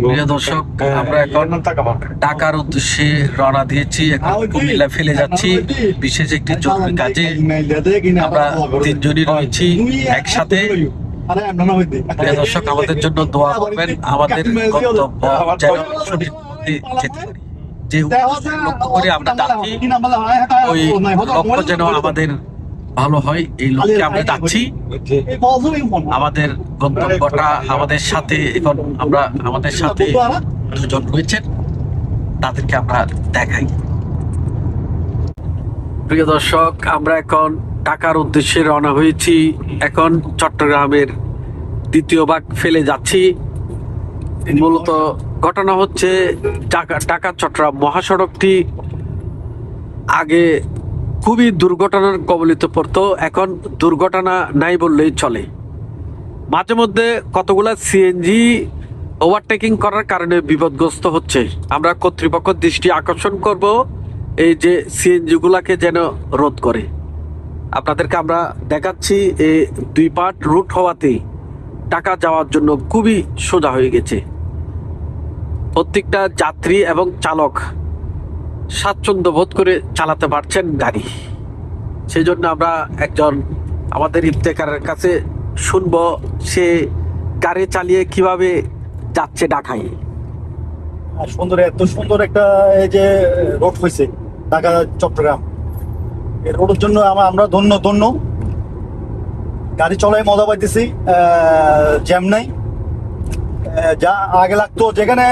প্রিয় দর্শক, আমরা এখন ঢাকার উদ্দেশ্যে রওনা দিয়েছি। এখন কুমিল্লা ফেলে যাচ্ছি বিশেষ একটি জরুরি কাজে। আমরা তিনজনই রয়েছি একসাথে। প্রিয় দর্শক, আমাদের জন্য দোয়া করবেন, আমাদের গন্তব্য যেন সঠিক পথে যেতে পারি। যে লক্ষ্য করে আমরা যাচ্ছি, ওই লক্ষ্য যেন আমাদের ভালো হয়, এই লক্ষ্যে আমরা যাচ্ছি। আমাদের গন্তব্যটা আমাদের সাথে, এখন আমরা আমাদের সাথে দুজন রয়েছেন, তাদেরকে আমরা দেখাই। প্রিয় দর্শক, আমরা এখন ঢাকার উদ্দেশ্যে রওনা হয়েছি। এখন চট্টগ্রামের দ্বিতীয় ভাগ ফেলে যাচ্ছি। মূলত ঘটনা হচ্ছে ঢাকা চট্টগ্রাম মহাসড়কটি আগে খুবই দুর্ঘটনার কবলিত পড়তো, এখন দুর্ঘটনা নাই বললেই চলে। মাঝে মধ্যে কতগুলা সিএনজি ওভারটেকিং করার কারণে বিপদগ্রস্ত হচ্ছে। আমরা কর্তৃপক্ষ দৃষ্টি আকর্ষণ করব এই যে সিএনজি গুলাকে যেন রোধ করে। আপনাদেরকে আমরা দেখাচ্ছি, এই দুই পার্ট রুট হওয়াতেই ঢাকা যাওয়ার জন্য খুবই সোজা হয়ে গেছে। প্রত্যেকটা যাত্রী এবং চালক স্বাচ্ছন্দ্য বোধ করে চালাতে পারছেন গাড়ি। সেই জন্য আমরা একজন আমাদের ইফতেখারের কাছে শুনবো সে গাড়ি চালিয়ে কিভাবে যাচ্ছে ঢাকায়। সুন্দর, এত সুন্দর একটা এই যে রোড হয়েছে ঢাকা চট্টগ্রাম, এই রোডের জন্য আমরা ধন্য। গাড়ি চলায় মজা পাইতেছি, জ্যাম নাই। যা আগে লাগতো যেখানে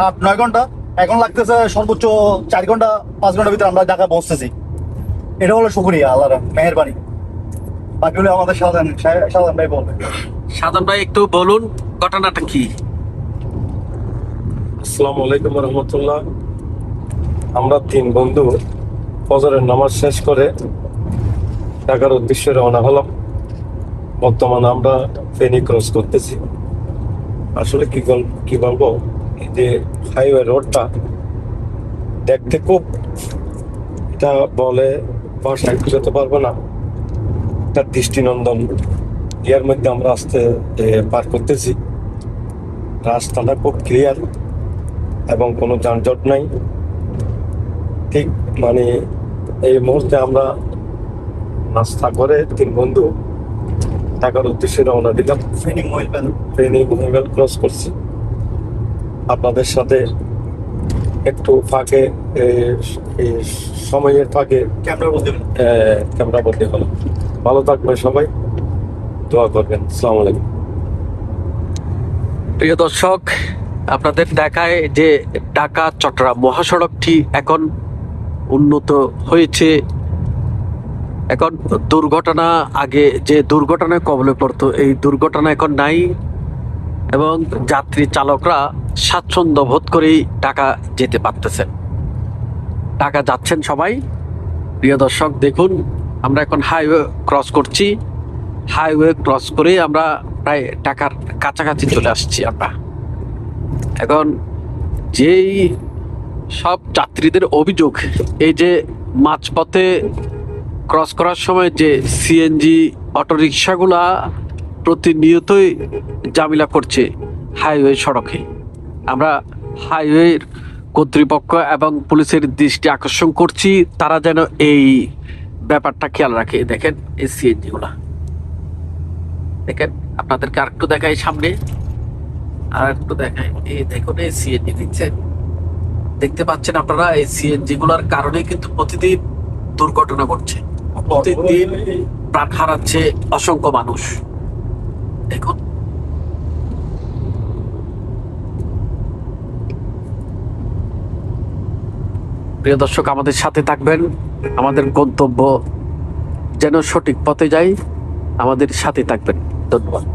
8-9 ঘন্টা, এখন লাগতেছে সর্বোচ্চ 4 ঘন্টা 5 ঘন্টার ভিতরে আমরা ঢাকা পৌঁছতেছি। এটা হলো শুকরিয়া আল্লাহর মেহেরবানি। বাকি হলে আমাদের সাধারণ ভাই বলবে। সাধারণ ভাই, একটু বলুন ঘটনাটা কি? আসসালামু আলাইকুম রহমতুল্লাহ। আমরা 3 বন্ধু ফজরের নামাজ শেষ করে ঢাকার উদ্দেশ্যে রওনা হলাম। বর্তমানে আমরা ফেনী ক্রস করতেছি। আসলে কি বলবো, এই যে হাইওয়ে রোডটা দেখতে খুব, এটা বলে ভাষায় বুঝাতে পারবো না, একটা দৃষ্টিনন্দন। এর মধ্যে আমরা আস্তে পার করতেছি। রাস্তাটা খুব ক্লিয়ার এবং কোনো যানজট নাই। ঠিক মানে এই মুহূর্তে আমরা নাস্তা করে 3 বন্ধু ঢাকার উদ্দেশ্যে রওনা দিলাম। ফেনী মহিবেল ক্রস করছি। আপনাদের সাথে একটু ফাঁকে সময়ের ফাঁকে ক্যামেরা বন্দি হলো। ভালো থাকবেন সবাই, দোয়া করবেন। আসসালামু আলাইকুম। প্রিয় দর্শক, আপনাদের দেখায় যে ঢাকা চট্টগ্রাম মহাসড়কটি এখন উন্নত হয়েছে। এখন দুর্ঘটনা, আগে যে দুর্ঘটনায় কবলে পড়তো এই দুর্ঘটনা এখন নাই, এবং যাত্রী চালকরা স্বাচ্ছন্দ্য বোধ করেই ঢাকা যেতে পারতেছেন, ঢাকা যাচ্ছেন সবাই। প্রিয় দর্শক, দেখুন আমরা এখন হাইওয়ে ক্রস করছি। হাইওয়ে ক্রস করে আমরা প্রায় ঢাকার কাছাকাছি চলে আসছি। আমরা এখন যেই সব যাত্রীদের অভিযোগ, এই যে মাঝপথে ক্রস করার সময় যে সিএনজি অটোরিকশাগুলা প্রতিনিয়তই ঝামেলা করছে হাইওয়ে সড়কে। আমরা হাইওয়ের কর্তৃপক্ষ এবং পুলিশের দৃষ্টি আকর্ষণ করছি, তারা যেন এই ব্যাপারটা খেয়াল রাখে। দেখেন এই সিএনজি গুলা, দেখেন আপনাদেরকে আরেকটু দেখাই, সামনে আর একটু দেখাই। এই দেখুন এই সিএনজি দিচ্ছেন, দেখতে পাচ্ছেন আপনারা। এই সিএনজি গুলার কারণে কিন্তু প্রতিদিন দুর্ঘটনা ঘটছে, প্রতিদিন প্রাণ হারাচ্ছে অসংখ্য মানুষ। দেখুন প্রিয় দর্শক, আমাদের সাথে থাকবেন। আমাদের গন্তব্য যেন সঠিক পথে যাই, আমাদের সাথে থাকবেন। ধন্যবাদ।